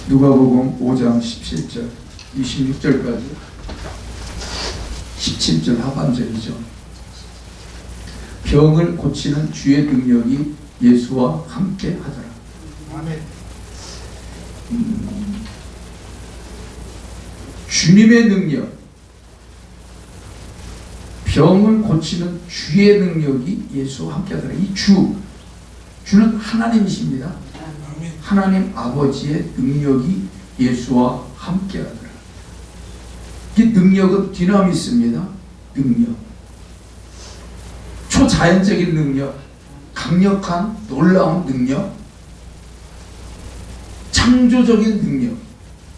누가복음 5장 17절 26절까지 17절 하반절이죠. 병을 고치는 주의 능력이 예수와 함께 하더라. 아멘. 주님의 능력, 병을 고치는 주의 능력이 예수와 함께 하더라. 이 주는 하나님이십니다. 하나님 아버지의 능력이 예수와 함께 하더라. 이 능력은 디나미스입니다. 능력, 초자연적인 능력, 강력한 놀라운 능력, 창조적인 능력,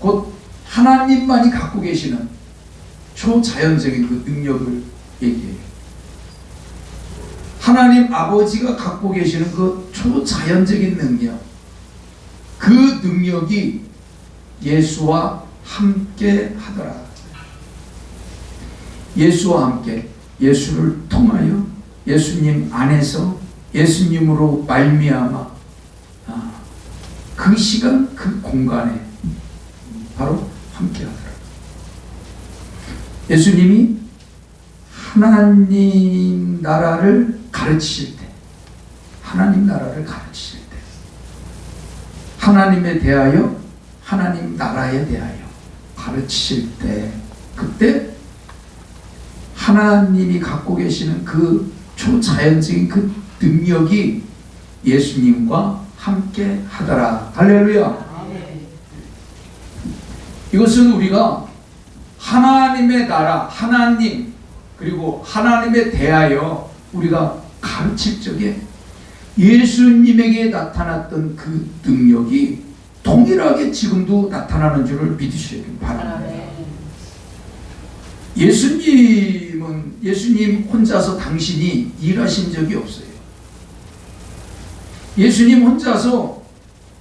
곧 하나님만이 갖고 계시는 초자연적인 그 능력을 얘기해요. 하나님 아버지가 갖고 계시는 그 초자연적인 능력, 그 능력이 예수와 함께 하더라. 예수와 함께, 예수를 통하여, 예수님 안에서, 예수님으로 말미암아 그 시간, 그 공간에 바로 함께 하더라. 예수님이 하나님 나라를 가르치실 때, 하나님 나라를 가르치실 때, 하나님에 대하여, 하나님 나라에 대하여 가르치실 때, 그때 하나님이 갖고 계시는 그 초자연적인 그 능력이 예수님과 함께 하더라. 할렐루야. 이것은 우리가 하나님의 나라, 하나님, 그리고 하나님에 대하여 우리가 가르칠 적에 예수님에게 나타났던 그 능력이 동일하게 지금도 나타나는 줄을 믿으시기 바랍니다. 예수님 혼자서 당신이 일하신 적이 없어요. 예수님 혼자서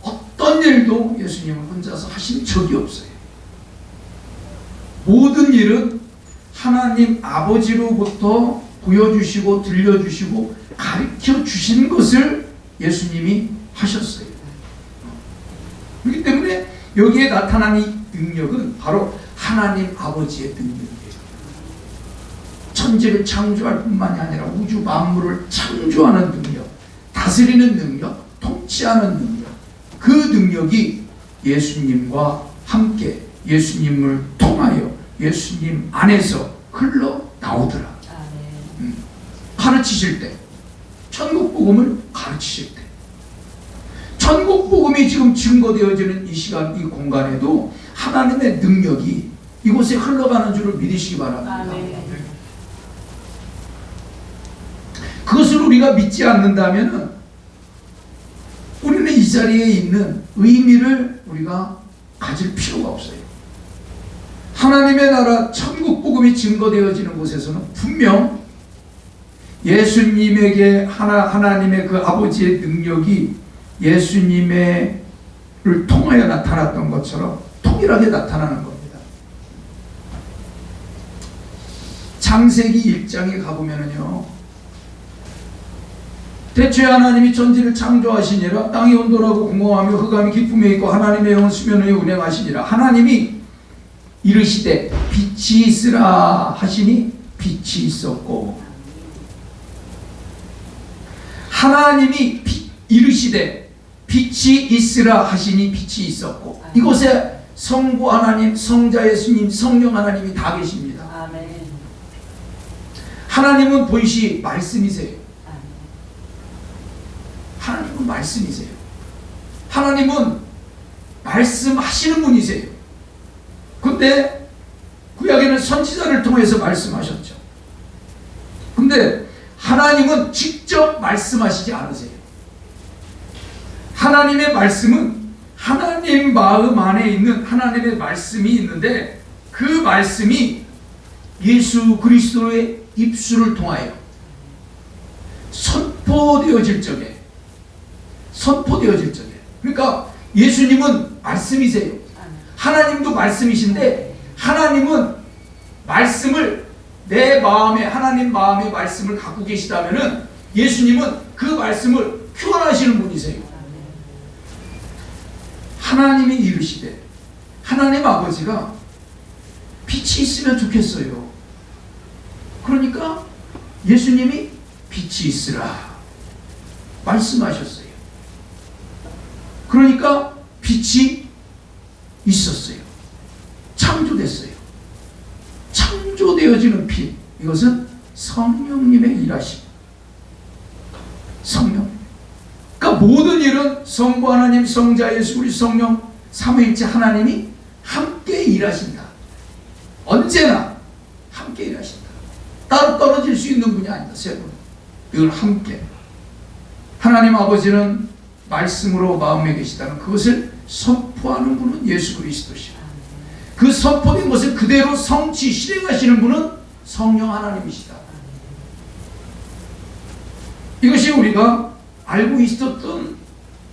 어떤 일도 예수님은 혼자서 하신 적이 없어요. 모든 일은 하나님 아버지로부터 보여주시고 들려주시고 가르쳐 주신 것을 예수님이 하셨어요. 그렇기 때문에 여기에 나타난 이 능력은 바로 하나님 아버지의 능력이에요. 천지를 창조할 뿐만이 아니라 우주 만물을 창조하는 능력, 다스리는 능력, 통치하는 능력, 그 능력이 예수님과 함께, 예수님을 통하여, 예수님 안에서 흘러나오더라. 가르치실 때, 천국복음을 가르치실 때, 천국복음이 지금 증거되어지는 이 시간, 이 공간에도 하나님의 능력이 이곳에 흘러가는 줄을 믿으시기 바랍니다. 그것을 우리가 믿지 않는다면 우리는 이 자리에 있는 의미를 우리가 가질 필요가 없어요. 하나님의 나라 천국복음이 증거되어지는 곳에서는 분명 예수님에게 하나님의 그 아버지의 능력이 예수님을 통하여 나타났던 것처럼 동일하게 나타나는 겁니다. 창세기 1장에 가보면요, 대초에 하나님이 천지를 창조하시니라. 땅이 온돌하고 공허하며 흑암이 깊음에 있고 하나님의 영은 수면 위에 운행하시니라. 하나님이 이르시되 빛이 있으라 하시니 빛이 있었고, 하나님이 이르시되 빛이 있으라 하시니 빛이 있었고, 이곳에 성부 하나님, 성자 예수님, 성령 하나님이 다 계십니다. 하나님은 본시 말씀이세요. 하나님은 말씀이세요. 하나님은 말씀하시는 분이세요. 근데 구약에는 선지자를 통해서 말씀하셨죠. 근데 하나님은 직접 말씀하시지 않으세요. 하나님의 말씀은 하나님 마음 안에 있는 하나님의 말씀이 있는데, 그 말씀이 예수 그리스도의 입술을 통하여 선포되어질 적에, 그러니까 예수님은 말씀이세요. 하나님도 말씀이신데, 하나님은 말씀을 내 마음에, 하나님 마음의 말씀을 갖고 계시다면은 예수님은 그 말씀을 표현하시는 분이세요. 하나님이 이르시되, 하나님 아버지가 빛이 있으면 좋겠어요. 그러니까 예수님이 빛이 있으라 말씀하셨어요. 그러니까 빛이 있었어요. 창조됐어요. 창조되어지는 빛, 이것은 성령님의 일하심. 성령. 그러니까 모든 일은 성부 하나님, 성자 예수 그리스도, 성령 삼위일체 하나님이 함께 일하신다. 언제나 함께 일하신다. 따로 떨어질 수 있는 분이 아니다. 세 분. 이걸 함께. 하나님 아버지는 말씀으로 마음에 계시다는 그것을 선포하는 분은 예수 그리스도시고, 그 선포된 것을 그대로 성취 실행하시는 분은 성령 하나님이시다. 이것이 우리가 알고 있었던,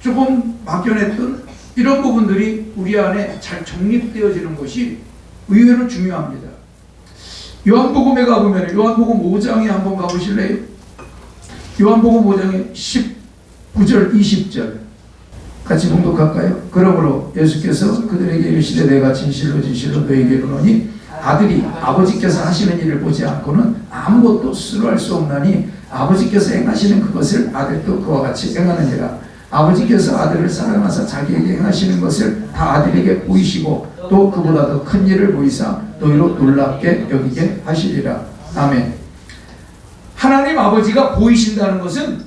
조금 막연했던 이런 부분들이 우리 안에 잘 정립되어지는 것이 의외로 중요합니다. 요한복음에 가보면, 요한복음 5장에 한번 가보실래요? 요한복음 5장에 19절 20절 같이 봉독할까요? 그러므로 예수께서 그들에게 이르시되 내가 진실로 진실로 너희에게 이르노니 아들이 아버지께서 하시는 일을 보지 않고는 아무것도 스스로 할 수 없나니 아버지께서 행하시는 그것을 아들도 그와 같이 행하느니라. 아버지께서 아들을 사랑하사 자기에게 행하시는 것을 다 아들에게 보이시고 또 그보다 더 큰 일을 보이사 너희로 놀랍게 여기게 하시리라. 아멘. 하나님 아버지가 보이신다는 것은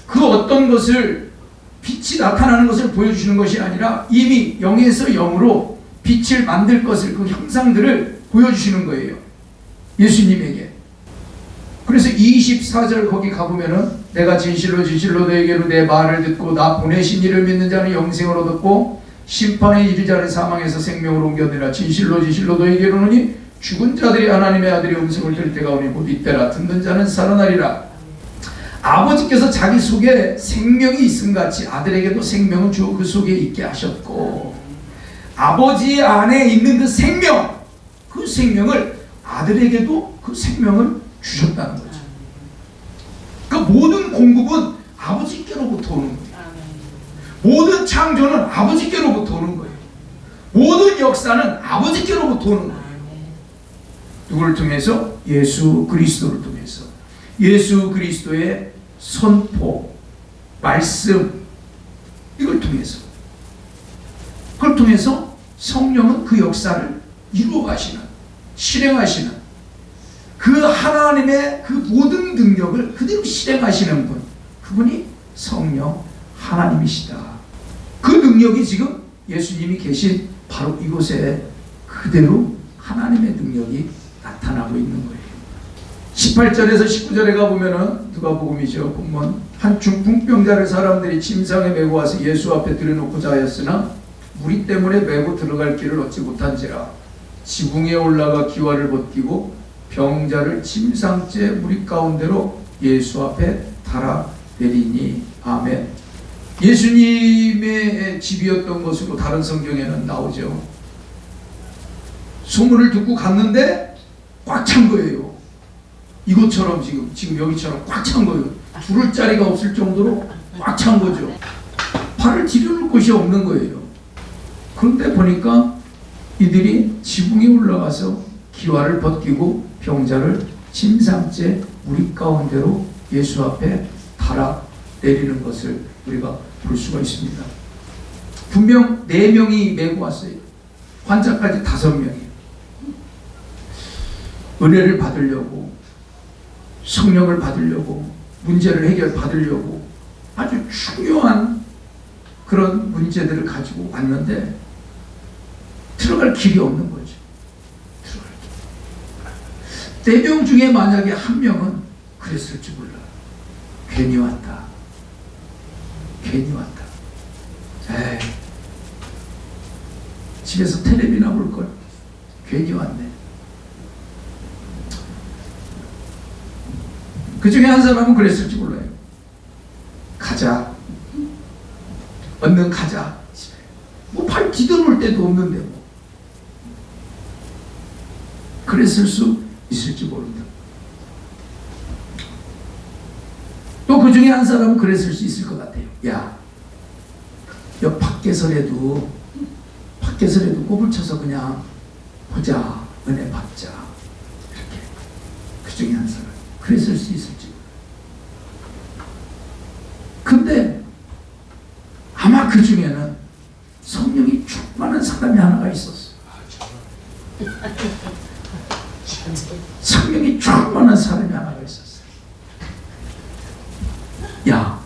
그 어떤 것을, 빛이 나타나는 것을 보여주시는 것이 아니라 이미 영에서 영으로 빛을 만들 것을, 그 형상들을 보여주시는 거예요. 예수님에게. 그래서 24절 거기 가보면은 내가 진실로 진실로 너에게로 내 말을 듣고 나 보내신 이를 믿는 자는 영생으로 듣고 심판에 이르 자를 사망에서 생명으로 옮겨내라. 진실로 진실로 너에게로니 죽은 자들이 하나님의 아들의 음성을 들을 때가 오니 곧 이때라. 듣는 자는 살아나리라. 아버지께서 자기 속에 생명이 있음같이 아들에게도 생명을 주어 그 속에 있게 하셨고, 아버지 안에 있는 그 생명, 그 생명을 아들에게도 그 생명을 주셨다는 거죠. 그 모든 공급은 아버지께로부터 오는 거예요. 모든 창조는 아버지께로부터 오는 거예요. 모든 역사는 아버지께로부터 오는 거예요. 누구를 통해서? 예수 그리스도를 통해서. 예수 그리스도의 선포, 말씀, 이걸 통해서. 그걸 통해서 성령은 그 역사를 이루어 가시는, 실행하시는, 그 하나님의 그 모든 능력을 그대로 실행하시는 분, 그분이 성령 하나님이시다. 그 능력이 지금 예수님이 계신 바로 이곳에 그대로 하나님의 능력이 나타나고 있는 거예요. 18절에서 19절에 가보면은 누가복음이죠. 본문. 한 중풍병자를 사람들이 침상에 메고 와서 예수 앞에 들여놓고자 하였으나 무리 때문에 메고 들어갈 길을 얻지 못한지라. 지붕에 올라가 기와를 벗기고 병자를 침상째 무리 가운데로 예수 앞에 달아 내리니. 아멘. 예수님의 집이었던 것으로 다른 성경에는 나오죠. 소문을 듣고 갔는데 꽉 찬 거예요. 이곳처럼 지금 여기처럼 꽉 찬 거예요. 두를 자리가 없을 정도로 꽉 찬 거죠. 발을 디뎌놓을 곳이 없는 거예요. 그런데 보니까 이들이 지붕에 올라가서 기와를 벗기고 병자를 침상째 무리 가운데로 예수 앞에 달아 내리는 것을 우리가 볼 수가 있습니다. 분명 4명이 메고 왔어요. 환자까지 5명이. 은혜를 받으려고, 성령을 받으려고, 문제를 해결받으려고 아주 중요한 그런 문제들을 가지고 왔는데 들어갈 길이 없는 거죠. 들어갈 길. 4명 중에 만약에 1명은 그랬을지 몰라. 괜히 왔다. 괜히 왔다. 에이, 집에서 텔레비나 볼걸. 괜히 왔네. 그 중에 한 사람은 그랬을지 몰라요. 가자. 얼른 가자. 뭐 발 디뎌놓을 데도 없는데 뭐. 그랬을 수 있을지 모른다. 또 그 중에 한 사람은 그랬을 수 있을 것 같아요. 야, 옆 밖에서라도 밖에서라도 꼽을 쳐서 그냥 보자, 은혜 받자, 이렇게 그 중에 한 사람 그랬을 수 있을지. 근데 아마 그 중에는 성령이 충만한 사람이 하나가 있었어요. 성령이 충만한 사람이 하나가 있었어요. 야,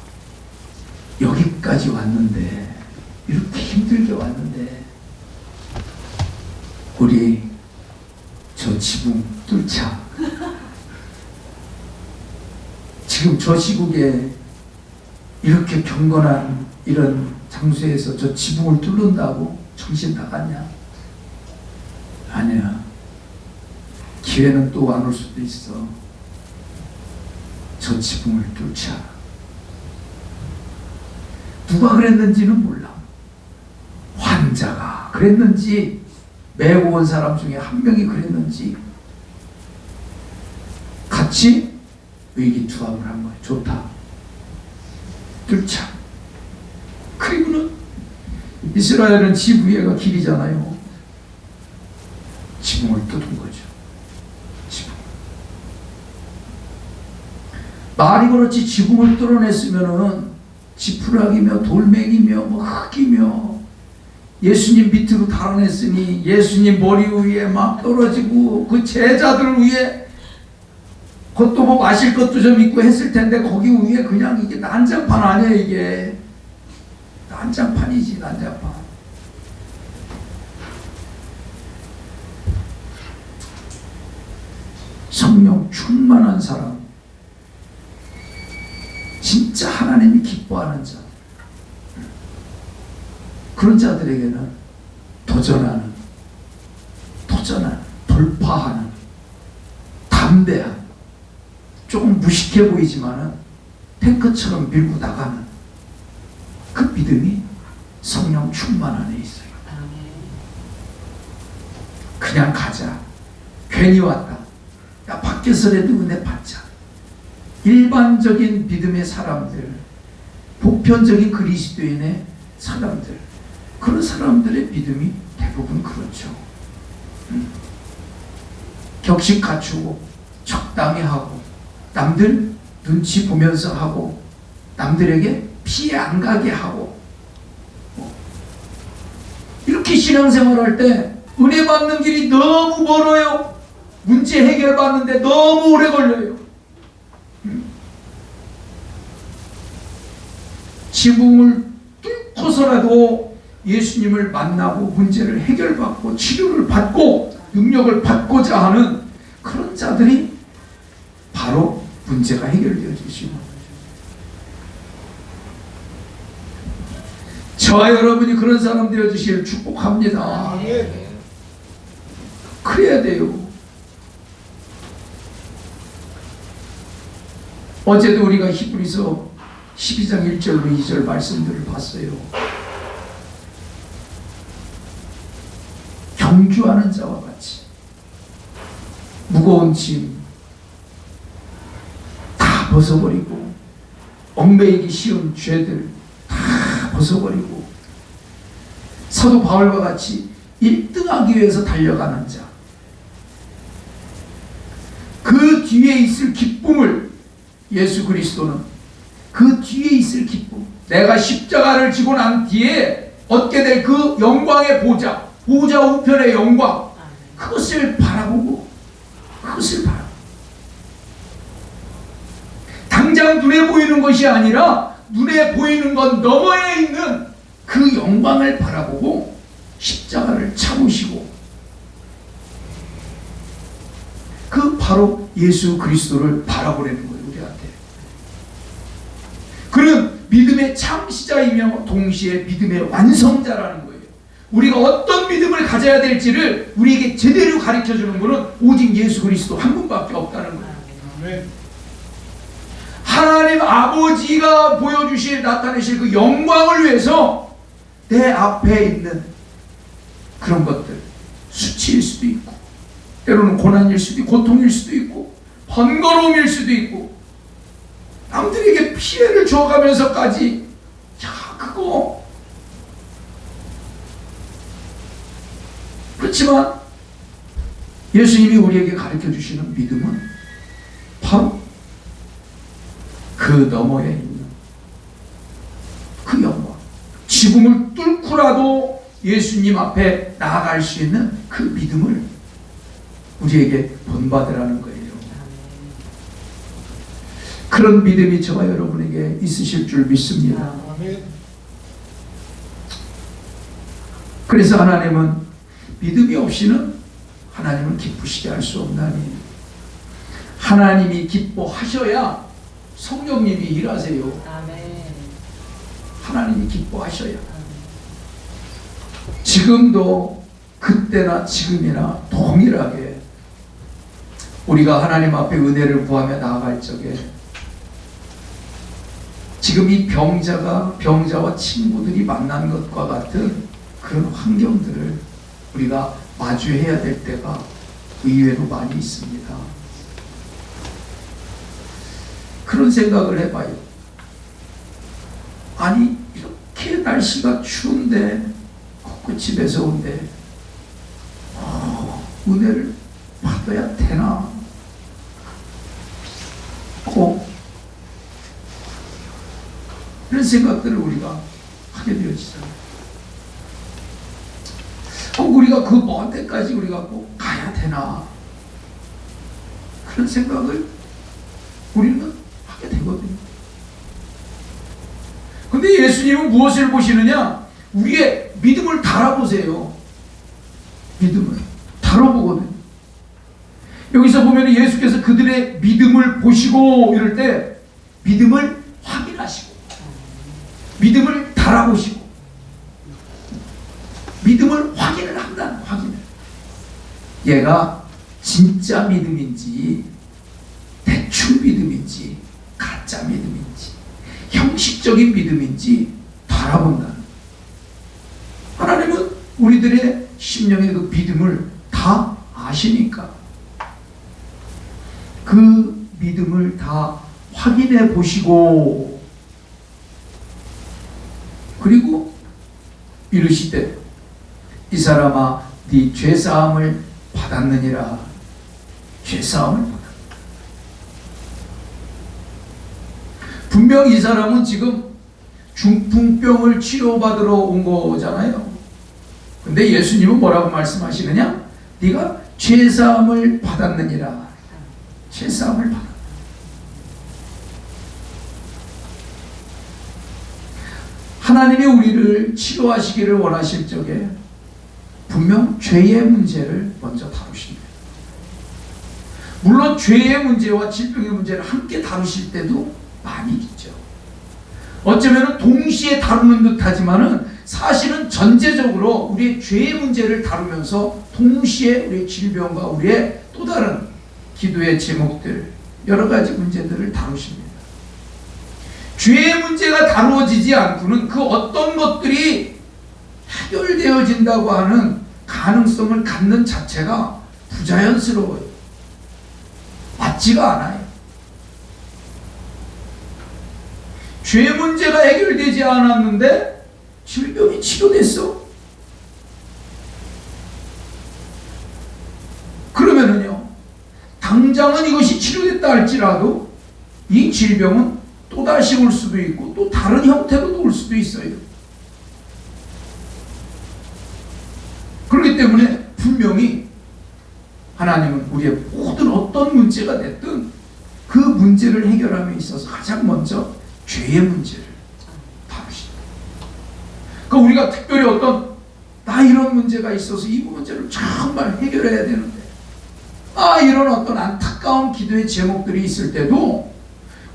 여기까지 왔는데, 이렇게 힘들게 왔는데, 우리 저 지붕 뚫자. 지금 저 시국에 이렇게 경건한 이런 장소에서 저 지붕을 뚫는다고 정신 나갔냐? 아니야. 기회는 또 안 올 수도 있어. 저 지붕을 뚫자. 누가 그랬는지는 몰라. 환자가 그랬는지, 메고 온 사람 중에 한 명이 그랬는지, 같이 의기투합을 한 거예요. 좋다. 뚫자. 그리고는 이스라엘은 집 위에가 길이잖아요. 지붕을 뚫은 거죠. 지붕. 말이 그렇지 지붕을 뚫어냈으면은 지푸라기며 돌멩이며 뭐 흙이며 예수님 밑으로 달아냈으니 예수님 머리 위에 막 떨어지고 그 제자들 위에 그것도 뭐 마실 것도 좀 있고 했을 텐데 거기 위에 그냥 이게 난장판 아니야. 이게 난장판이지. 난장판. 성령 충만한 사람, 진짜 하나님이 기뻐하는 자, 그런 자들에게는 도전하는, 돌파하는, 담대한, 조금 무식해 보이지만은 탱크처럼 밀고 나가는 그 믿음이 성령 충만 안에 있어요. 그냥 가자. 괜히 왔다. 야, 밖에서라도 은혜 받자. 일반적인 믿음의 사람들, 보편적인 그리스도인의 사람들, 그런 사람들의 믿음이 대부분 그렇죠. 격식 갖추고 적당히 하고 남들 눈치 보면서 하고 남들에게 피해 안 가게 하고 이렇게 신앙생활할 때 은혜 받는 길이 너무 멀어요. 문제 해결 받는데 너무 오래 걸려요. 지붕을 뚫고서라도 예수님을 만나고 문제를 해결받고 치료를 받고 능력을 받고자 하는 그런 자들이 바로 문제가 해결되어지시고, 저와 여러분이 그런 사람 되어주시길 축복합니다. 그래야 돼요. 어제도 우리가 히브리서 12장 1절로 2절 말씀들을 봤어요. 경주하는 자와 같이 무거운 짐 다 벗어버리고, 얽매이기 쉬운 죄들 다 벗어버리고, 사도 바울과 같이 1등하기 위해서 달려가는 자, 그 뒤에 있을 기쁨을, 예수 그리스도는 그 뒤에 있을 기쁨, 내가 십자가를 지고 난 뒤에 얻게 될 그 영광의 보좌 우편의 영광, 그것을 바라보고, 그것을 바라보고, 당장 눈에 보이는 것이 아니라 눈에 보이는 것 너머에 있는 그 영광을 바라보고 십자가를 참으시고, 그 바로 예수 그리스도를 바라보려는 거예요. 우리한테. 그는 믿음의 창시자이며 동시에 믿음의 완성자라는 거예요. 우리가 어떤 믿음을 가져야 될지를 우리에게 제대로 가르쳐주는 분은 오직 예수 그리스도 한 분밖에 없다는 거예요. 하나님 아버지가 보여주실, 나타내실 그 영광을 위해서 내 앞에 있는 그런 것들, 수치일 수도 있고, 때로는 고난일 수도 있고, 고통일 수도 있고, 번거로움일 수도 있고, 남들에게 피해를 줘가면서까지, 야, 그거 그렇지만 예수님이 우리에게 가르쳐 주시는 믿음은 바로 그 너머에 있는 그 영광, 지붕을 뚫고라도 예수님 앞에 나아갈 수 있는 그 믿음을 우리에게 본받으라는 거예요. 그런 믿음이 저와 여러분에게 있으실 줄 믿습니다. 그래서 하나님은 믿음이 없이는 하나님을 기쁘시게 할 수 없나니, 하나님이 기뻐하셔야 성령님이 일하세요. 하나님이 기뻐하셔야. 지금도 그때나 지금이나 동일하게 우리가 하나님 앞에 은혜를 구하며 나아갈 적에 지금 이 병자와 친구들이 만난 것과 같은 그런 환경들을 우리가 마주해야 될 때가 의외로 많이 있습니다. 그런 생각을 해봐요. 아니, 이렇게 날씨가 추운데, 코끝이 매서운데 은혜를 받아야 되나? 이런 생각들을 우리가 하게 되어지잖아요. 우리가 그 먼 데까지 우리가 꼭 가야 되나? 그런 생각을 우리는 하게 되거든요. 근데 예수님은 무엇을 보시느냐? 우리의 믿음을 달아보세요. 믿음을 달아보거든요. 여기서 보면 예수께서 그들의 믿음을 보시고 이럴 때 믿음을 확인하시고 믿음을 달아보시고 믿음을 확인을 한다는, 확인을. 얘가 진짜 믿음인지 대충 믿음인지 가짜 믿음인지 형식적인 믿음인지 달아본다는. 하나님은 우리들의 심령의 그 믿음을 다 아시니까 그 믿음을 다 확인해 보시고 그리고 이르시되 이 사람아 네 죄사함을 받았느니라. 죄사함을 받았다. 분명 이 사람은 지금 중풍병을 치료받으러 온 거잖아요. 근데 예수님은 뭐라고 말씀하시느냐? 네가 죄사함을 받았느니라. 죄사함을 받았다. 하나님이 우리를 치료하시기를 원하실 적에 분명 죄의 문제를 먼저 다루십니다. 물론 죄의 문제와 질병의 문제를 함께 다루실 때도 많이 있죠. 어쩌면 동시에 다루는 듯 하지만은 사실은 전제적으로 우리의 죄의 문제를 다루면서 동시에 우리의 질병과 우리의 또 다른 기도의 제목들, 여러 가지 문제들을 다루십니다. 죄의 문제가 다루어지지 않고는 그 어떤 것들이 해결되어진다고 하는 가능성을 갖는 자체가 부자연스러워요. 맞지가 않아요. 죄 문제가 해결되지 않았는데 질병이 치료됐어? 그러면은요, 당장은 이것이 치료됐다 할지라도 이 질병은 또다시 올 수도 있고 또 다른 형태로도 올 수도 있어요. 그렇기 때문에 분명히 하나님은 우리의 모든 어떤 문제가 됐든 그 문제를 해결함에 있어서 가장 먼저 죄의 문제를 다루십니다. 그러니까 우리가 특별히 어떤 나 이런 문제가 있어서 이 문제를 정말 해결해야 되는데 이런 어떤 안타까운 기도의 제목들이 있을 때도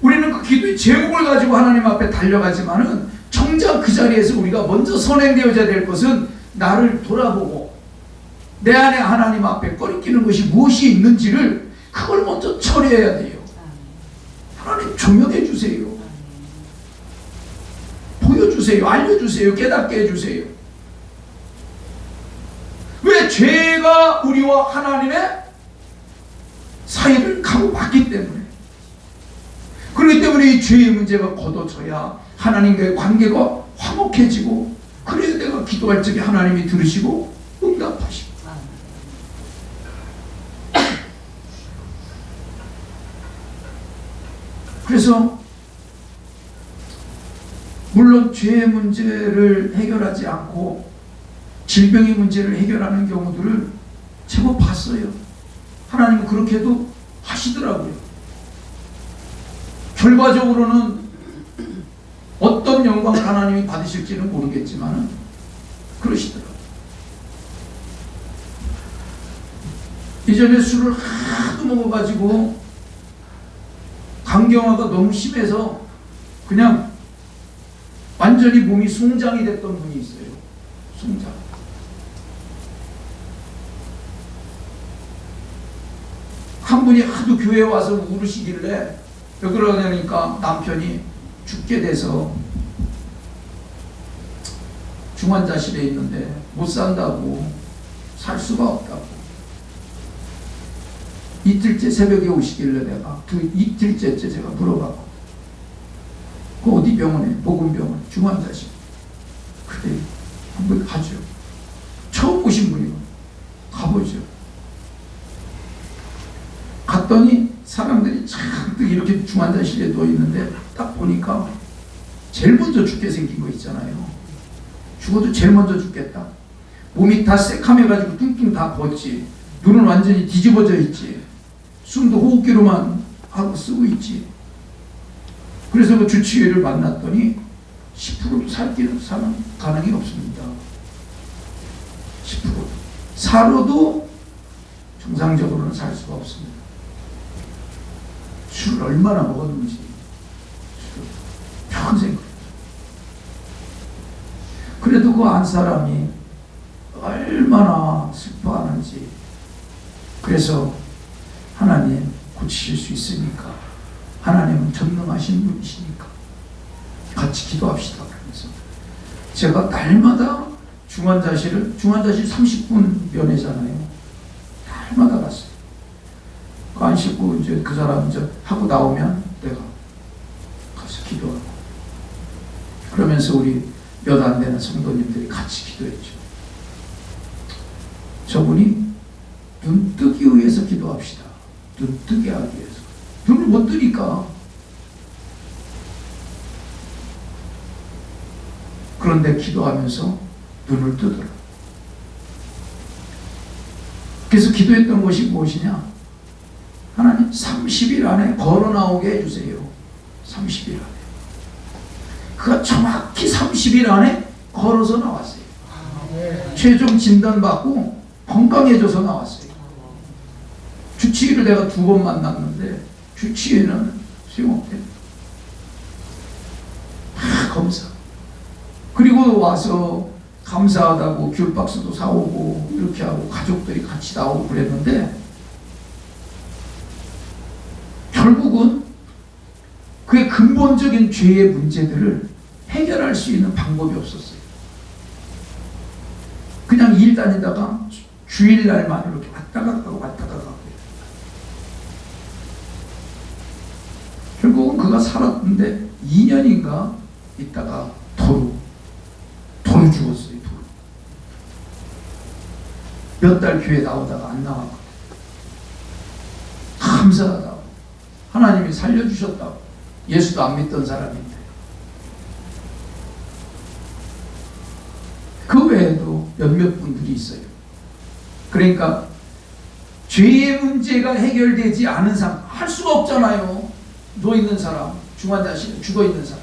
우리는 그 기도의 제목을 가지고 하나님 앞에 달려가지만은 정작 그 자리에서 우리가 먼저 선행되어야 될 것은 나를 돌아보고 내 안에 하나님 앞에 꺼리끼는 것이 무엇이 있는지를 그걸 먼저 처리해야 돼요. 하나님 조명해 주세요. 보여주세요. 알려주세요. 깨닫게 해주세요. 왜? 죄가 우리와 하나님의 사이를 가로막기 때문에. 그렇기 때문에 이 죄의 문제가 걷어져야 하나님과의 관계가 화목해지고, 그래야 내가 기도할 적에 하나님이 들으시고 응답하시고. 그래서 물론 죄의 문제를 해결하지 않고 질병의 문제를 해결하는 경우들을 제법 봤어요. 하나님은 그렇게도 하시더라고요. 결과적으로는 어떤 영광을 하나님이 받으실지는 모르겠지만 그러시더라고요. 예전에 술을 하도 먹어가지고 간경화가 너무 심해서 그냥 완전히 몸이 송장이 됐던 분이 있어요. 송장. 한 분이 하도 교회에 와서 울으시길래 왜 그러냐니까 남편이 죽게 돼서 중환자실에 있는데 못 산다고, 살 수가 없다고. 이틀째 새벽에 오시길래 내가 그 이틀째째 제가 물어봤고, 그 어디 병원에? 보건병원 중환자실. 그래, 한번 가죠. 처음 오신 분이고 가보죠. 갔더니 사람들이 잔뜩 이렇게 중환자실에 누워 있는데 딱 보니까 제일 먼저 죽게 생긴 거 있잖아요. 죽어도 제일 먼저 죽겠다. 몸이 다 새카매가지고 뚱뚱 다 벗지. 눈은 완전히 뒤집어져 있지. 숨도 호흡기로만 하고 쓰고 있지. 그래서 그 주치의를 만났더니 10%도 사는 가능이 없습니다. 10%. 살아도 정상적으로는 살 수가 없습니다. 술을 얼마나 먹었는지 평생. 그래도 그 안 사람이 얼마나 슬퍼하는지. 그래서 하나님 고치실 수 있으니까, 하나님은 전능하신 분이시니까 같이 기도합시다. 그래서 제가 날마다 중환자실 30분 면회잖아요. 날마다 갔어요. 안 씻고 이제 그 사람 이제 하고 나오면 내가 가서 기도하고, 그러면서 우리 몇 안 되는 성도님들이 같이 기도했죠. 저분이 눈 뜨기 위해서 기도합시다. 눈 뜨게 하기 위해서. 눈을 못 뜨니까. 그런데 기도하면서 눈을 뜨더라. 그래서 기도했던 것이 무엇이냐? 하나님 30일 안에 걸어 나오게 해주세요. 30일 안에. 그가 정확히 30일 안에 걸어서 나왔어요. 최종 진단받고 건강해져서 나왔어요. 주치의를 내가 2번 만났는데 주치의는 소용없대요. 다 검사. 그리고 와서 감사하다고 귤박스도 사오고 이렇게 하고 가족들이 같이 나오고 그랬는데 결국은 그의 근본적인 죄의 문제들을 해결할 수 있는 방법이 없었어요. 그냥 일 다니다가 주일날만 이렇게 왔다가 가고 왔다가 가고. 결국은 그가 살았는데 2년인가 있다가 도로 죽었어요. 도로. 몇 달 교회 나오다가 안 나왔거든요. 감사하다고. 하나님이 살려주셨다고. 예수도 안 믿던 사람인데. 그 외에도 몇몇 분들이 있어요. 그러니까 죄의 문제가 해결되지 않은 사람, 할 수가 없잖아요. 누워있는 사람, 중환자실에 죽어있는 사람.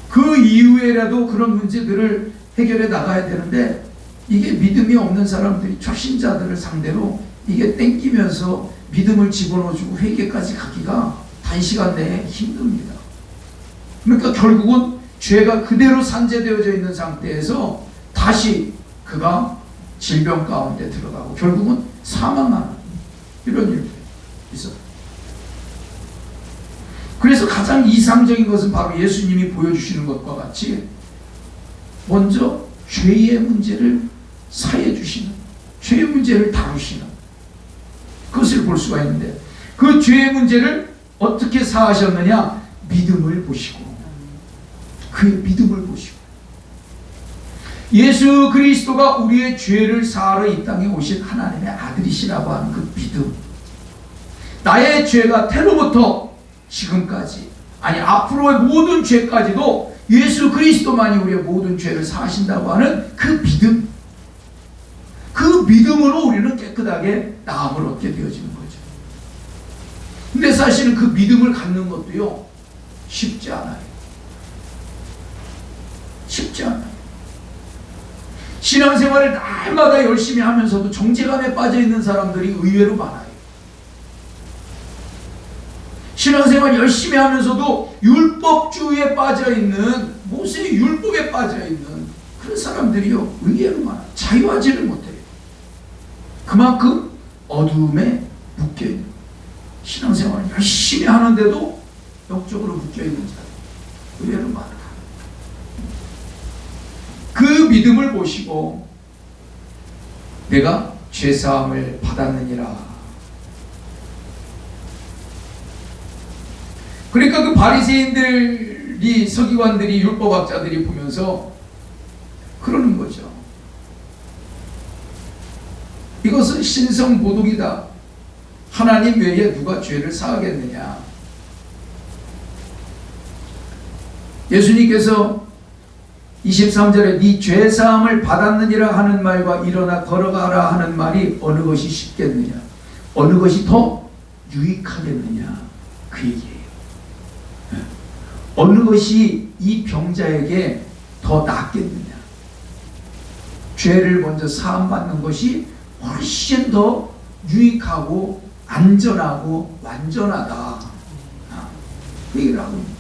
그 이후에라도 그런 문제들을 해결해 나가야 되는데, 이게 믿음이 없는 사람들이 초신자들을 상대로 이게 땡기면서 믿음을 집어넣어주고 회개까지 가기가 단시간 내에 힘듭니다. 그러니까 결국은 죄가 그대로 산재되어져 있는 상태에서 다시 그가 질병 가운데 들어가고 결국은 사망하는 이런 일들이 있어요. 그래서 가장 이상적인 것은 바로 예수님이 보여주시는 것과 같이 먼저 죄의 문제를 사해 주시는, 죄의 문제를 다루시는 그것을 볼 수가 있는데, 그 죄의 문제를 어떻게 사하셨느냐? 믿음을 보시고, 그의 믿음을 보시고, 예수 그리스도가 우리의 죄를 사하러 이 땅에 오신 하나님의 아들이시라고 하는 그 믿음, 나의 죄가 태로부터 지금까지, 아니 앞으로의 모든 죄까지도 예수 그리스도만이 우리의 모든 죄를 사하신다고 하는 그 믿음, 그 믿음으로 우리는 깨끗하게 나음을 얻게 되어지는 거죠. 근데 사실은 그 믿음을 갖는 것도요, 쉽지 않아요. 쉽지 않아요. 신앙생활을 날마다 열심히 하면서도 정죄감에 빠져 있는 사람들이 의외로 많아요. 신앙생활 열심히 하면서도 율법주의에 빠져 있는, 모세의 율법에 빠져 있는 그런 사람들이요, 의외로 많아요. 자유하지를 못해요. 그만큼 어두움에 묶여있는, 신앙생활을 열심히 하는데도 영적으로 묶여있는 사람 의외로 많아요. 그 믿음을 보시고 내가 죄사함을 받았느니라. 그러니까 그 바리새인들이, 서기관들이, 율법학자들이 보면서 그러는 거죠. 이것은 신성모독이다. 하나님 외에 누가 죄를 사하겠느냐. 예수님께서 23절에 네 죄사함을 받았느니라 하는 말과 일어나 걸어가라 하는 말이 어느 것이 쉽겠느냐, 어느 것이 더 유익하겠느냐, 그 얘기예요. 어느 것이 이 병자에게 더 낫겠느냐. 죄를 먼저 사함받는 것이 훨씬 더 유익하고 안전하고 완전하다. 그 얘기를 하고 있는 거죠.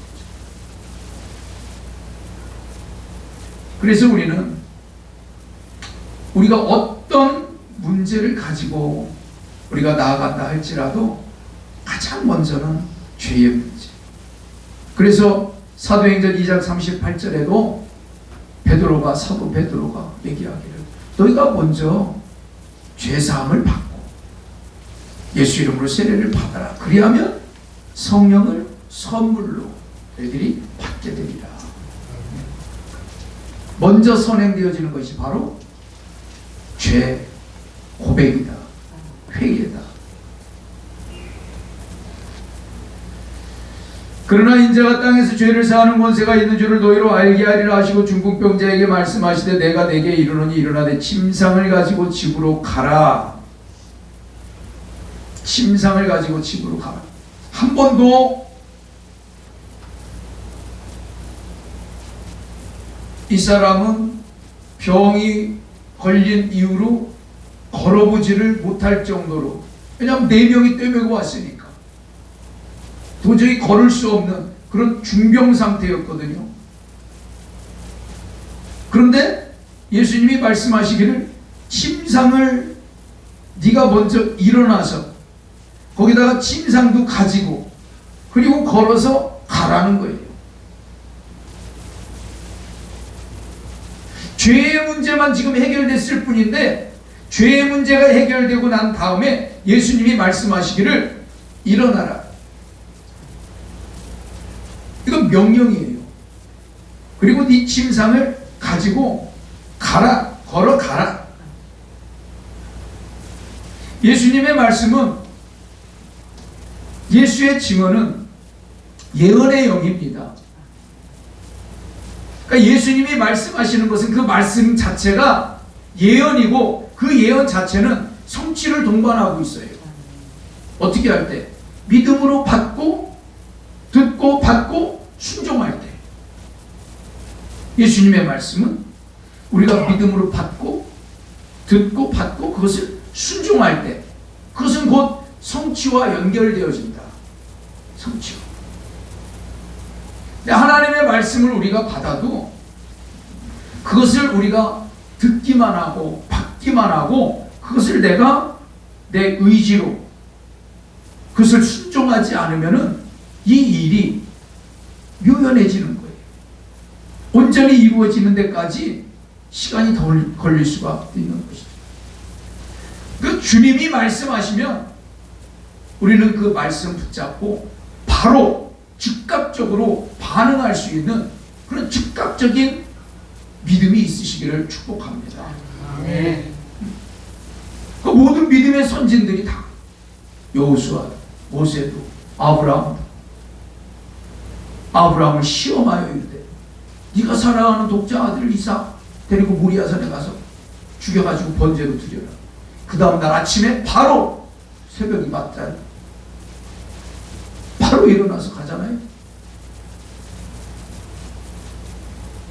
그래서 우리가 어떤 문제를 가지고 우리가 나아간다 할지라도 가장 먼저는 죄의 문제. 그래서 사도행전 2장 38절에도 사도 베드로가 얘기하기를 너희가 먼저 죄사함을 받고 예수 이름으로 세례를 받아라. 그리하면 성령을 선물로 너희들이 받게 되리라. 먼저 선행되어지는 것이 바로 죄 고백이다. 회개다. 그러나 인자가 땅에서 죄를 사하는 권세가 있는 줄을 너희로 알게 하리라 하시고 중풍병자에게 말씀하시되 내가 내게 이르노니 일어나되 침상을 가지고 집으로 가라. 침상을 가지고 집으로 가라. 한 번도 이 사람은 병이 걸린 이후로 걸어보지를 못할 정도로, 왜냐하면 4명이 떼매고 왔으니까 도저히 걸을 수 없는 그런 중병 상태였거든요. 그런데 예수님이 말씀하시기를 침상을 네가 먼저 일어나서 거기다가 침상도 가지고 그리고 걸어서 가라는 거예요. 죄의 문제만 지금 해결됐을 뿐인데 죄의 문제가 해결되고 난 다음에 예수님이 말씀하시기를 일어나라. 이건 명령이에요. 그리고 네 침상을 가지고 가라. 걸어가라. 예수님의 말씀은, 예수의 증언은 예언의 영입니다. 그러니까 예수님이 말씀하시는 것은 그 말씀 자체가 예언이고 그 예언 자체는 성취를 동반하고 있어요. 어떻게 할 때? 믿음으로 받고 듣고 받고 순종할 때. 예수님의 말씀은 우리가 믿음으로 받고 듣고 받고 그것을 순종할 때 그것은 곧 성취와 연결되어진다. 성취와. 하나님의 말씀을 우리가 받아도 그것을 우리가 듣기만 하고 받기만 하고 그것을 내가 내 의지로 그것을 순종하지 않으면은 이 일이 묘연해지는 거예요. 온전히 이루어지는 데까지 시간이 더 걸릴 수가 있는 것이죠. 그 주님이 말씀하시면 우리는 그 말씀 붙잡고 바로 즉각적으로 반응할 수 있는 그런 즉각적인 믿음이 있으시기를 축복합니다. 네. 그 모든 믿음의 선진들이 다 여호수아, 모세도, 아브라함도 아브라함을 시험하여 이르되 네가 사랑하는 독자 아들 이삭 데리고 모리아산에 가서 죽여가지고 번제로 드려라. 그 다음 날 아침에 바로 새벽이 맞자 바로 일어나서 가잖아요.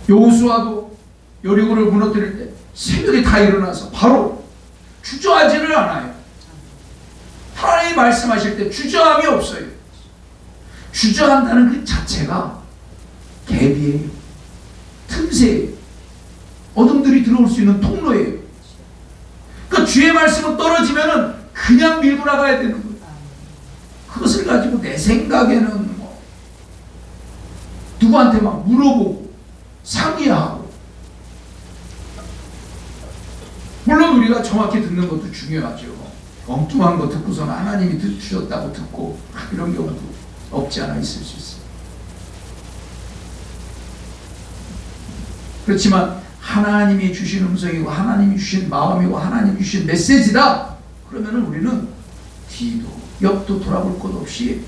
여호수아도 여리고를 무너뜨릴 때 새벽에 다 일어나서 바로 주저하지를 않아요. 하나님이 말씀하실 때 주저함이 없어요. 주저한다는 그 자체가 갭이에요. 틈새예요. 어둠들이 들어올 수 있는 통로예요. 그러니까 주의 말씀은 떨어지면은 그냥 밀고 나가야 되는 거예요. 그것을 가지고 내 생각에는 뭐 누구한테 막 물어보고 상의하고, 물론 우리가 정확히 듣는 것도 중요하죠. 엉뚱한 거 듣고서는 하나님이 주셨다고 듣고 이런 경우도 없지 않아 있을 수 있어요. 그렇지만 하나님이 주신 음성이고 하나님이 주신 마음이고 하나님이 주신 메시지다 그러면은 우리는 뒤도 옆도 돌아볼 것 없이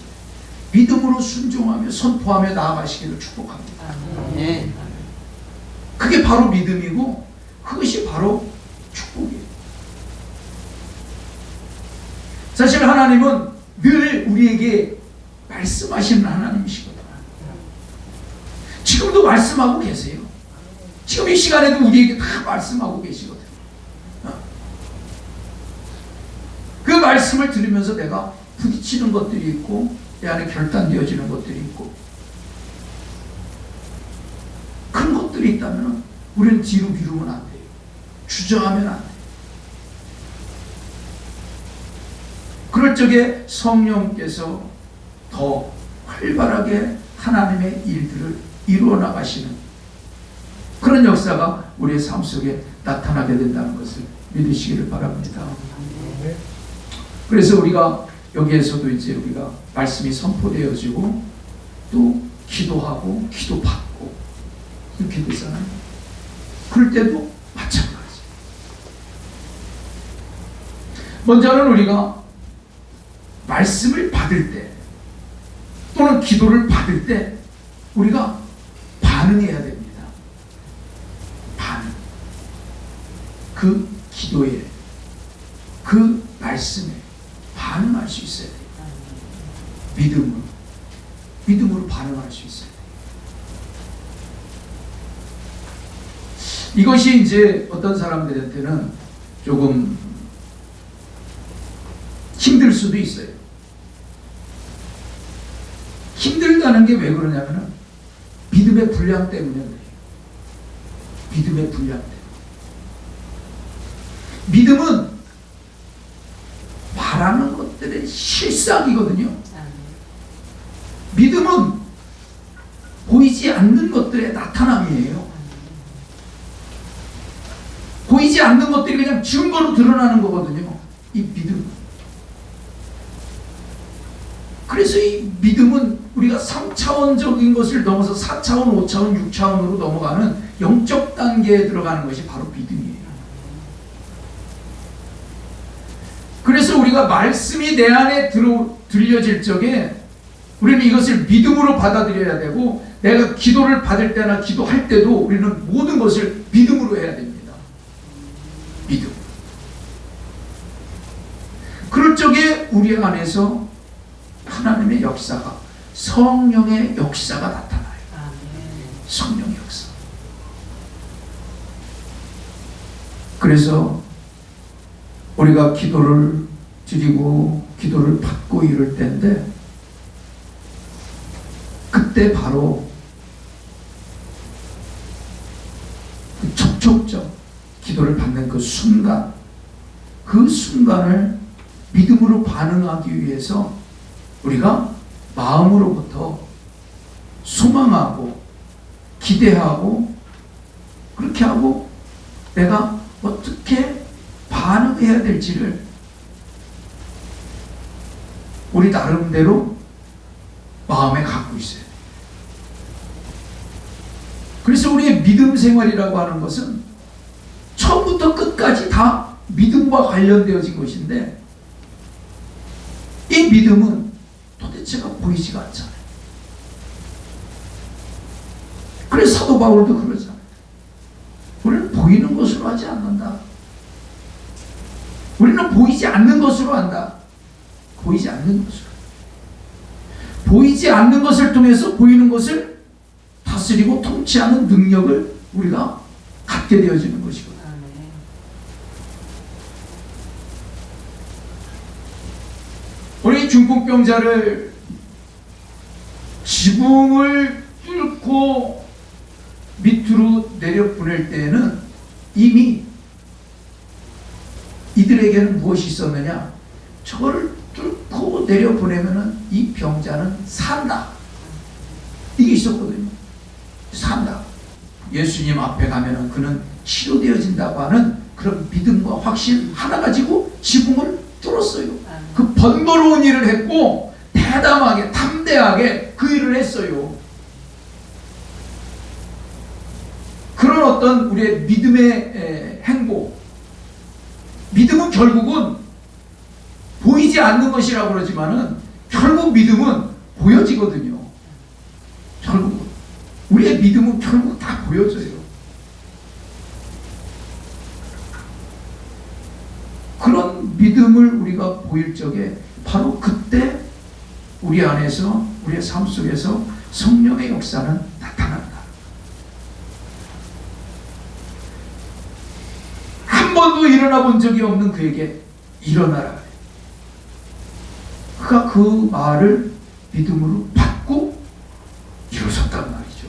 믿음으로 순종하며 선포하며 나아가시기를 축복합니다. 네. 그게 바로 믿음이고 그것이 바로 축복이에요. 사실 하나님은 늘 우리에게 말씀하시는 하나님이시거든요. 지금도 말씀하고 계세요. 지금 이 시간에도 우리에게 다 말씀하고 계시거든요. 그 말씀을 들으면서 내가 부딪히는 것들이 있고 내 안에 결단되어지는 것들이 있고 그런 것들이 있다면 우리는 뒤로 미루면 안 돼요. 주저하면 안 돼요. 그럴 적에 성령께서 더 활발하게 하나님의 일들을 이루어 나가시는 그런 역사가 우리의 삶 속에 나타나게 된다는 것을 믿으시기를 바랍니다. 그래서 우리가 여기에서도 이제 우리가 말씀이 선포되어지고 또 기도하고 기도받고 이렇게 되잖아요. 그럴 때도 마찬가지. 먼저는 우리가 말씀을 받을 때 또는 기도를 받을 때 우리가 반응해야 됩니다. 반응. 그 기도에 그 말씀에 반응할 수 있어야 돼요. 믿음으로 반응할 수 있어야 돼요. 이것이 이제 어떤 사람들한테는 조금 힘들 수도 있어요. 힘들다는 게 왜 그러냐면은 믿음의 분량 때문에 그래요. 믿음의 분량 때문에. 믿음은 바라는 것들의 실상이거든요. 믿음은 보이지 않는 것들의 나타남이에요. 보이지 않는 것들이 그냥 증거로 드러나는 거거든요. 이 믿음. 그래서 이 믿음은 우리가 3차원적인 것을 넘어서 4차원, 5차원, 6차원으로 넘어가는 영적 단계에 들어가는 것이 바로 믿음이에요. 그래서 우리가 말씀이 내 안에 들려질 적에 우리는 이것을 믿음으로 받아들여야 되고, 내가 기도를 받을 때나 기도할 때도 우리는 모든 것을 믿음으로 해야 됩니다. 믿음. 그럴 적에 우리 안에서 하나님의 역사가, 성령의 역사가 나타나요. 성령의 역사. 그래서 우리가 기도를 드리고 기도를 받고 이럴 때인데, 그때 바로 그 촉촉적 기도를 받는 그 순간, 그 순간을 믿음으로 반응하기 위해서 우리가 마음으로부터 소망하고 기대하고 그렇게 하고 내가 어떻게 반응해야 될지를 우리 나름대로 마음에 갖고 있어요. 그래서 우리의 믿음 생활이라고 하는 것은 처음부터 끝까지 다 믿음과 관련되어진 것인데, 이 믿음은 도대체가 보이지가 않잖아요. 바울도 그러잖아요. 우리는 보이는 것으로 하지 않는다. 우리는 보이지 않는 것으로 한다. 보이지 않는 것으로. 보이지 않는 것을 통해서 보이는 것을 다스리고 통치하는 능력을 우리가 갖게 되어지는 것이거든요. 우리 중풍병자를 지붕을 뚫고 밑으로 내려 보낼 때에는 이미 이들에게는 무엇이 있었느냐? 저거를 뚫고 내려 보내면은 이 병자는 산다. 이게 있었거든요. 산다. 예수님 앞에 가면은 그는 치료되어진다고 하는 그런 믿음과 확신 하나 가지고 지붕을 뚫었어요. 그 번거로운 일을 했고 대담하게 담대하게 그 일을 했어요. 그런 어떤 우리의 믿음의 행보, 믿음은 결국은 보이지 않는 것이라고 그러지만은 결국 믿음은 보여지거든요. 결국은 우리의 믿음은 결국 다 보여져요. 그런 믿음을 우리가 보일 적에 바로 그때 우리 안에서 우리의 삶 속에서 성령의 역사는 나타난다. 한 번도 일어나 본 적이 없는 그에게 일어나라. 그가 그 말을 믿음으로 받고 일어섰단 말이죠.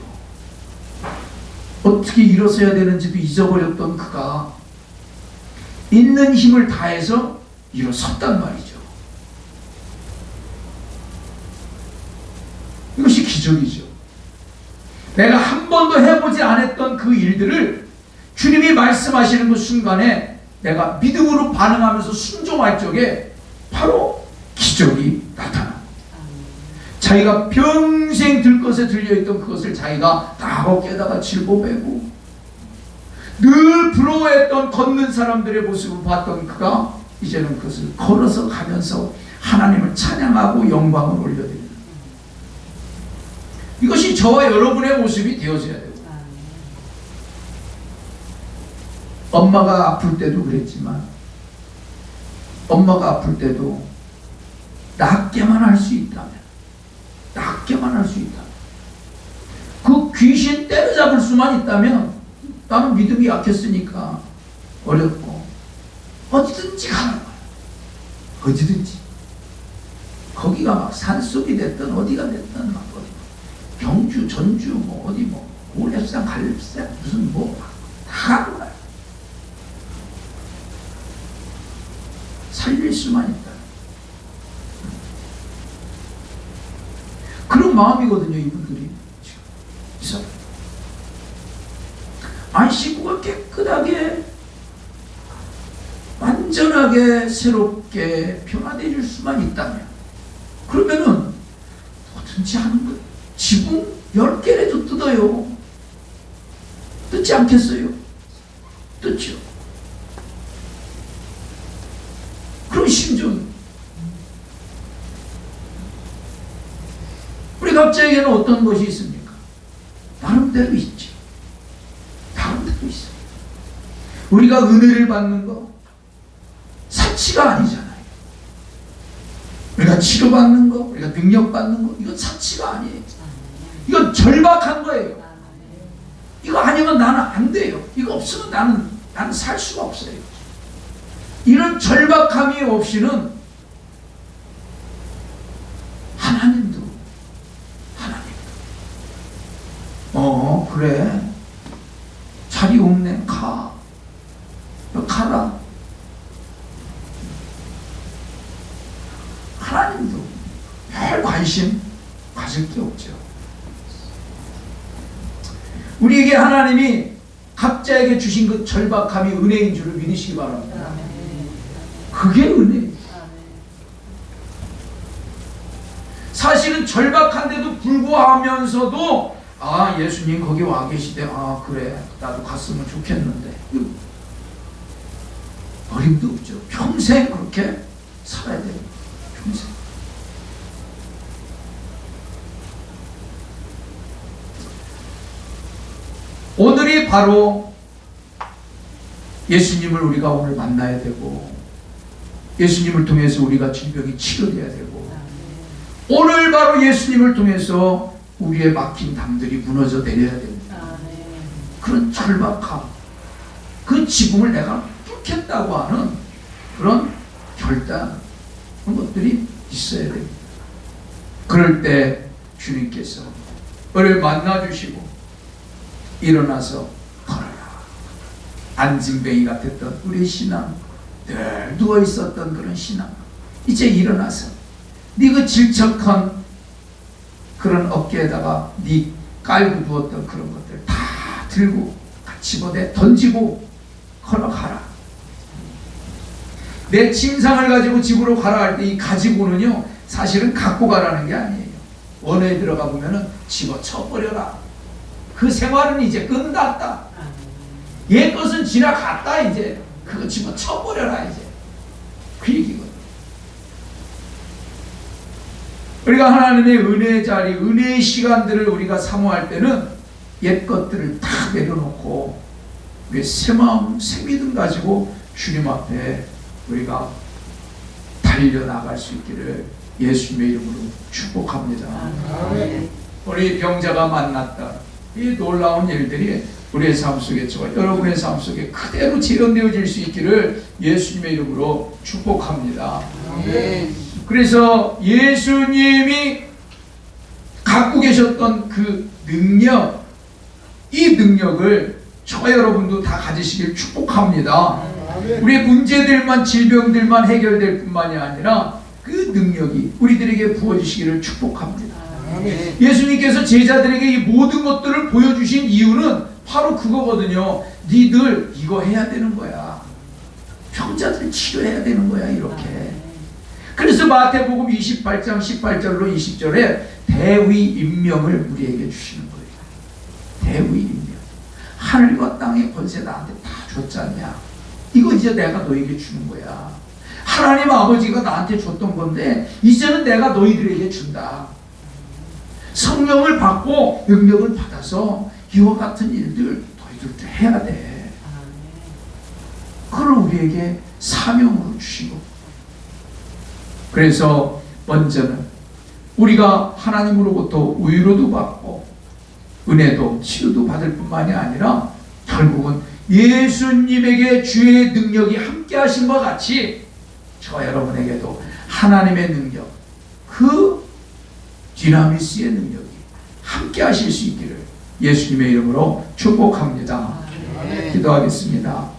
어떻게 일어서야 되는지도 잊어버렸던 그가 있는 힘을 다해서 일어섰단 말이죠. 이것이 기적이죠. 내가 한 번도 해보지 않았던 그 일들을 주님이 말씀하시는 그 순간에 내가 믿음으로 반응하면서 순종할 적에 바로 기적이 나타납니다. 자기가 평생 들것에 들려있던 그것을 자기가 다 어깨에다가 짊어매고 늘 부러워했던 걷는 사람들의 모습을 봤던 그가 이제는 그것을 걸어서 가면서 하나님을 찬양하고 영광을 올려드립니다. 이것이 저와 여러분의 모습이 되어져야 돼요. 엄마가 아플 때도 그랬지만 엄마가 아플 때도 낫게만 할 수 있다면 그 귀신 때려잡을 수만 있다면 나는 믿음이 약했으니까 어렵고 어디든지 가는 거야. 어디든지. 거기가 막 산속이 됐든 어디가 됐든 막 경주, 전주, 뭐 어디 뭐 오랩산, 갈립산 무슨 뭐 다 가는 거야. 살릴 수만 있다. 그런 마음이거든요, 이분들이. 지금. 안식구가 깨끗하게, 완전하게, 새롭게 변화될 수만 있다면, 그러면은, 뭐든지 하는 거예요. 지붕 10개라도 뜯어요. 뜯지 않겠어요? 뜯죠. 그런 심정. 우리 각자에게는 어떤 것이 있습니까? 나름대로 있지. 나름대로 있어. 우리가 은혜를 받는 거 사치가 아니잖아요. 우리가 치료받는 거, 우리가 능력받는 거, 이건 사치가 아니에요. 이건 절박한 거예요. 이거 아니면 나는 안 돼요. 이거 없으면 나는 살 수가 없어요. 이런 절박함이 없이는 하나님도 그래 자리 없네 가라. 하나님도 별 관심 가질 게 없죠. 우리에게 하나님이 각자에게 주신 그 절박함이 은혜인 줄을 믿으시기 바랍니다. 그게 은혜예요. 사실은 절박한데도 불구하면서도 예수님 거기 와 계시대. 그래 나도 갔으면 좋겠는데. 어림도 없죠. 평생 그렇게 살아야 돼요. 평생. 바로 예수님을 우리가 오늘 만나야 되고, 예수님을 통해서 우리가 질병이 치료돼야 되고, 오늘 바로 예수님을 통해서 우리의 막힌 담들이 무너져 내려야 됩니다. 그런 절박함, 그 지붕을 내가 뚫겠다고 하는 그런 결단, 그런 것들이 있어야 됩니다. 그럴 때 주님께서 우리를 만나주시고 일어나서 걸어라. 안징뱅이 같았던 우리의 신앙, 늘 누워있었던 그런 신앙, 이제 일어나서 네 그 질척한 그런 어깨에다가 네 깔고 누웠던 그런 것들 다 들고 집어내 던지고 걸어가라. 내 침상을 가지고 집으로 가라 할 때 이 가지고는요, 사실은 갖고 가라는 게 아니에요. 원어에 들어가 보면은 집어쳐버려라. 그 생활은 이제 끝났다. 옛 것은 지나갔다. 이제 그거 집어쳐버려라. 이제 그 얘기거든. 우리가 하나님의 은혜의 자리, 은혜의 시간들을 우리가 사모할 때는 옛 것들을 다 내려놓고 우리의 새 마음, 새 믿음 가지고 주님 앞에 우리가 달려나갈 수 있기를 예수님의 이름으로 축복합니다. 우리 병자가 만났다. 이 놀라운 일들이 우리의 삶 속에, 저와 여러분의 삶 속에 그대로 재현되어질 수 있기를 예수님의 이름으로 축복합니다. 그래서 예수님이 갖고 계셨던 그 능력, 이 능력을 저와 여러분도 다 가지시길 축복합니다. 우리의 문제들만, 질병들만 해결될 뿐만이 아니라 그 능력이 우리들에게 부어지시기를 축복합니다. 예수님께서 제자들에게 이 모든 것들을 보여주신 이유는 바로 그거거든요. 니들 이거 해야 되는 거야. 병자들 치료해야 되는 거야. 이렇게. 그래서 마태복음 28장 18절로 20절에 대의 임명을 우리에게 주시는 거예요. 대의 임명. 하늘과 땅의 권세 나한테 다 줬지 않냐. 이거 이제 내가 너에게 주는 거야. 하나님 아버지가 나한테 줬던 건데 이제는 내가 너희들에게 준다. 성령을 받고 능력을 받아서 이와 같은 일들 너희들도 해야 돼. 그걸 우리에게 사명으로 주시고, 그래서 먼저는 우리가 하나님으로부터 위로도 받고 은혜도 치유도 받을 뿐만이 아니라 결국은 예수님에게 주의 능력이 함께 하신 것 같이 저와 여러분에게도 하나님의 능력, 그 디나미스의 능력이 함께 하실 수 있기를 예수님의 이름으로 축복합니다. 기도하겠습니다.